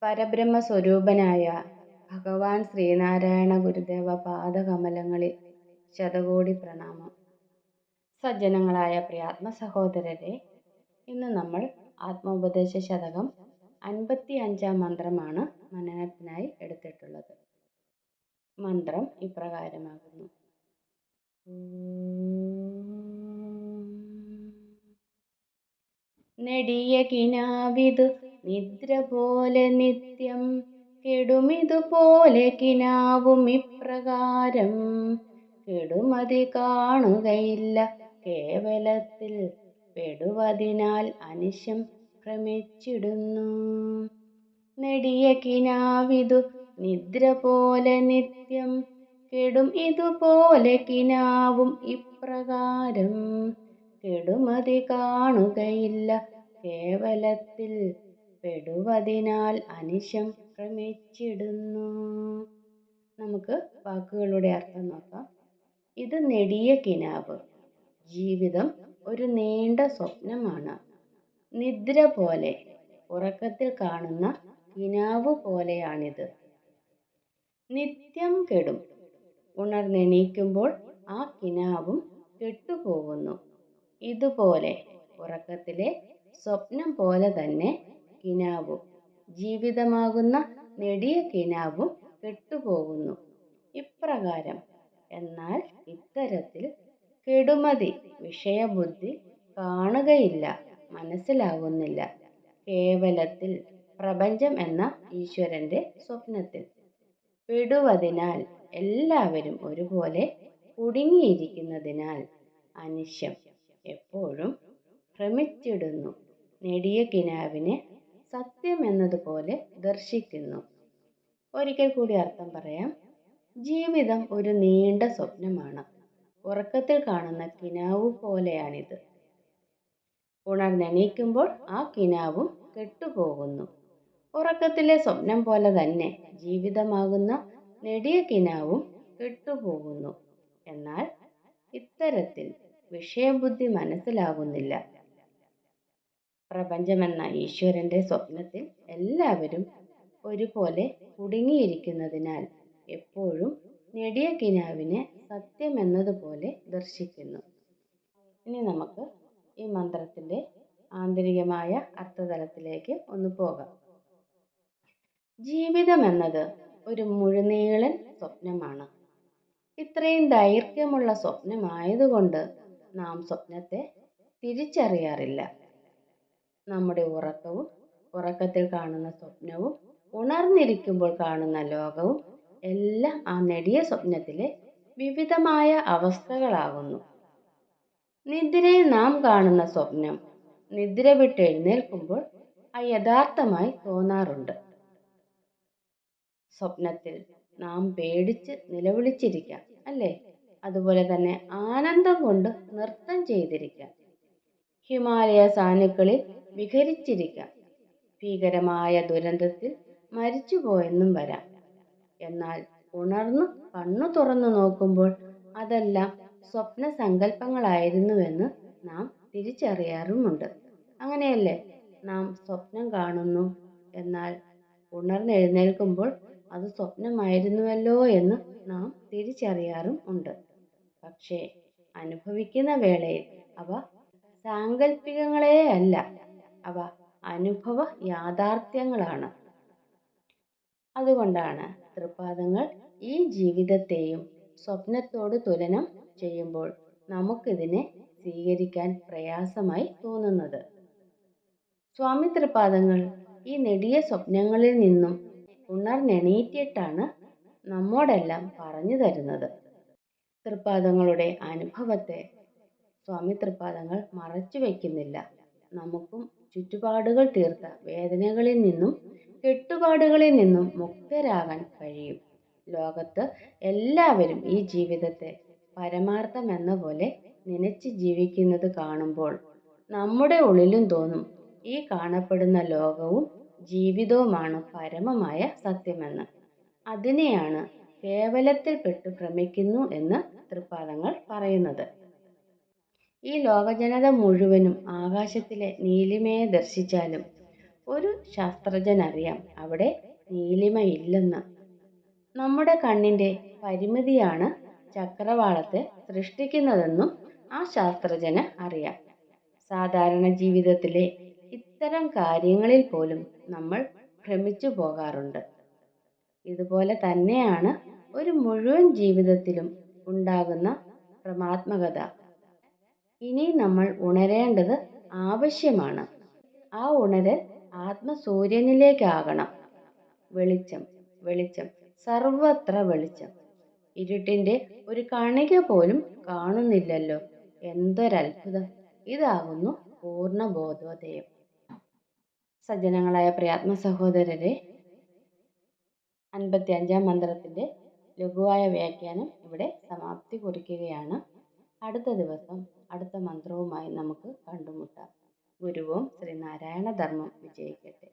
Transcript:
പരബ്രഹ്മ സ്വരൂപനായ ഭഗവാൻ ശ്രീനാരായണ ഗുരുദേവ പാദകമലങ്ങളിൽ ശതകോടി പ്രണാമം. സജ്ജനങ്ങളായ പ്രിയാത്മ സഹോദരരെ, ഇന്ന് നമ്മൾ ആത്മോപദേശ ശതകം 55-ാം മന്ത്രമാണ് മനനത്തിനായി എടുത്തിട്ടുള്ളത്. മന്ത്രം ഇപ്രകാരമാകുന്നു. നെടിയ കിനാവിതു നിദ്ര പോലെ നിത്യം കെടുമിതുപോലെ കിനാവും ഇപ്രകാരം കെടുമതി കാണുകയില്ല കേവലത്തിൽ പെടുവതിനാൽ അനിശം ഭ്രമിച്ചിടുന്നു. നെടിയ കിനാവിതു നിദ്ര പോലെ നിത്യം കെടും ഇതുപോലെ കിനാവും ഇപ്രകാരം കെടുമതി കാണുകയില്ല കേവലത്തിൽ പെടുവതിനാൽ അനിശം ഭ്രമിച്ചിടുന്നു. നമുക്ക് വാക്കുകളുടെ അർത്ഥം നോക്കാം. ഇത് നെടിയ കിനാവ്, ജീവിതം ഒരു നീണ്ട സ്വപ്നമാണ്. നിദ്ര പോലെ, ഉറക്കത്തിൽ കാണുന്ന കിനാവ് പോലെയാണിത്. നിത്യം കെടും, ഉണർന്നെണീക്കുമ്പോൾ ആ കിനാവും കെട്ടുപോകുന്നു. ഇതുപോലെ, ഉറക്കത്തിലെ സ്വപ്നം പോലെ തന്നെ കിനാവും, ജീവിതമാകുന്ന നെടിയ കിനാവും കെട്ടുപോകുന്നു. ഇപ്രകാരം, എന്നാൽ ഇത്തരത്തിൽ കെടുമതി വിഷയബുദ്ധി കാണുകയില്ല, മനസ്സിലാകുന്നില്ല. കേവലത്തിൽ, പ്രപഞ്ചം എന്ന ഈശ്വരന്റെ സ്വപ്നത്തിൽ പെടുവതിനാൽ, എല്ലാവരും ഒരുപോലെ കുടുങ്ങിയിരിക്കുന്നതിനാൽ അനിശം, എപ്പോഴും ഭ്രമിച്ചിടുന്നു. നെടിയ കിനാവിനെ സത്യം എന്നതുപോലെ ദർശിക്കുന്നു. ഒരിക്കൽ കൂടി അർത്ഥം പറയാം. ജീവിതം ഒരു നീണ്ട സ്വപ്നമാണ്. ഉറക്കത്തിൽ കാണുന്ന കിനാവ് പോലെയാണിത്. ഉണർന്നെണീക്കുമ്പോൾ ആ കിനാവും കെട്ടുപോകുന്നു. ഉറക്കത്തിലെ സ്വപ്നം പോലെ തന്നെ ജീവിതമാകുന്ന നെടിയ കിനാവും കെട്ടുപോകുന്നു. എന്നാൽ ഇത്തരത്തിൽ വിഷയബുദ്ധി മനസ്സിലാകുന്നില്ല. പ്രപഞ്ചമെന്ന ഈശ്വരന്റെ സ്വപ്നത്തിൽ എല്ലാവരും ഒരുപോലെ കുടുങ്ങിയിരിക്കുന്നതിനാൽ എപ്പോഴും നെടിയ കിനാവിനെ സത്യമെന്നതുപോലെ ദർശിക്കുന്നു. ഇനി നമുക്ക് ഈ മന്ത്രത്തിന്റെ ആന്തരികമായ അർത്ഥതലത്തിലേക്ക് ഒന്ന് പോകാം. ജീവിതം എന്നത് ഒരു മുഴുനീളൻ സ്വപ്നമാണ്. ഇത്രയും ദൈർഘ്യമുള്ള സ്വപ്നമായതുകൊണ്ട് നാം സ്വപ്നത്തെ തിരിച്ചറിയാറില്ല. നമ്മുടെ ഉറക്കവും, ഉറക്കത്തിൽ കാണുന്ന സ്വപ്നവും, ഉണർന്നിരിക്കുമ്പോൾ കാണുന്ന ലോകവും എല്ലാം ആ നെടിയ സ്വപ്നത്തിലെ വിവിധമായ അവസ്ഥകളാകുന്നു. നിദ്രയിൽ നാം കാണുന്ന സ്വപ്നം നിദ്ര വിട്ട് എഴുന്നേൽക്കുമ്പോൾ യഥാർത്ഥമായി തോന്നാറുണ്ട്. സ്വപ്നത്തിൽ നാം പേടിച്ച് നിലവിളിച്ചിരിക്കാം, അല്ലേ? അതുപോലെ തന്നെ ആനന്ദം കൊണ്ട് നൃത്തം ചെയ്തിരിക്കാം. ഹിമാലയ സാനുക്കളിൽ വിഹരിച്ചിരിക്കാം. ഭീകരമായ ദുരന്തത്തിൽ മരിച്ചുപോയെന്നും വരാം. എന്നാൽ ഉണർന്നു കണ്ണു തുറന്നു നോക്കുമ്പോൾ അതെല്ലാം സ്വപ്ന സങ്കല്പങ്ങളായിരുന്നുവെന്ന് നാം തിരിച്ചറിയാറുമുണ്ട്. അങ്ങനെയല്ലേ? നാം സ്വപ്നം കാണുന്നു, എന്നാൽ ഉണർന്നെഴുന്നേൽക്കുമ്പോൾ അത് സ്വപ്നമായിരുന്നുവല്ലോ എന്ന് നാം തിരിച്ചറിയാറും ഉണ്ട്. പക്ഷേ അനുഭവിക്കുന്ന വേളയിൽ അവ സാങ്കല്പികങ്ങളെയല്ല, അവ അനുഭവ യാഥാർത്ഥ്യങ്ങളാണ്. അതുകൊണ്ടാണ് തൃപ്പാദങ്ങൾ ഈ ജീവിതത്തെയും സ്വപ്നത്തോട് തുലനം ചെയ്യുമ്പോൾ നമുക്കിതിനെ സ്വീകരിക്കാൻ പ്രയാസമായി തോന്നുന്നത്. സ്വാമി തൃപ്പാദങ്ങൾ ഈ നെടിയ സ്വപ്നങ്ങളിൽ നിന്നും ഉണർന്നെണീറ്റിട്ടാണ് നമ്മോടെല്ലാം പറഞ്ഞു തരുന്നത്. തൃപ്പാദങ്ങളുടെ അനുഭവത്തെ സ്വാമി തൃപ്പാദങ്ങൾ മറച്ചു വയ്ക്കുന്നില്ല. നമുക്കും ചുറ്റുപാടുകൾ തീർത്ത വേദനകളിൽ നിന്നും കെട്ടുപാടുകളിൽ നിന്നും മുക്തരാകാൻ കഴിയും. ലോകത്ത് എല്ലാവരും ഈ ജീവിതത്തെ പരമാർത്ഥമെന്ന പോലെ നനച്ച് ജീവിക്കുന്നത് കാണുമ്പോൾ നമ്മുടെ ഉള്ളിലും തോന്നും, ഈ കാണപ്പെടുന്ന ലോകവും ജീവിതവുമാണ് പരമമായ സത്യമെന്ന്. അതിനെയാണ് കേവലത്തിൽ പെട്ടു ഭ്രമിക്കുന്നു എന്ന് തൃപ്പാദങ്ങൾ പറയുന്നത്. ഈ ലോകജനത മുഴുവനും ആകാശത്തിലെ നീലിമയെ ദർശിച്ചാലും ഒരു ശാസ്ത്രജ്ഞനറിയാം അവിടെ നീലിമയില്ലെന്ന്. നമ്മുടെ കണ്ണിൻ്റെ പരിമിതിയാണ് ചക്രവാളത്തെ സൃഷ്ടിക്കുന്നതെന്നും ആ ശാസ്ത്രജ്ഞന് അറിയാം. സാധാരണ ജീവിതത്തിലെ ഇത്തരം കാര്യങ്ങളിൽ പോലും നമ്മൾ ഭ്രമിച്ചു പോകാറുണ്ട്. ഇതുപോലെ തന്നെയാണ് ഒരു മുഴുവൻ ജീവിതത്തിലും ഉണ്ടാകുന്ന ഭ്രമാത്മകത. ഇനി നമ്മൾ ഉണരേണ്ടത് ആവശ്യമാണ്. ആ ഉണരൽ ആത്മസൂര്യനിലേക്കാകണം. വെളിച്ചം, വെളിച്ചം, സർവത്ര വെളിച്ചം. ഇരുട്ടിൻ്റെ ഒരു കണിക പോലും കാണുന്നില്ലല്ലോ. എന്തൊരത്ഭുതം! ഇതാകുന്നു പൂർണ്ണ ബോധോദയം. സജ്ജനങ്ങളായ പ്രിയാത്മ സഹോദരരെ, 55-ാം മന്ത്രത്തിൻ്റെ ലഘുവായ വ്യാഖ്യാനം ഇവിടെ സമാപ്തി കുറിക്കുകയാണ്. അടുത്ത ദിവസം അടുത്ത മന്ത്രവുമായി നമുക്ക് കണ്ടുമുട്ടാം. ഗുരുവും ശ്രീനാരായണ ധർമ്മം വിജയിക്കട്ടെ.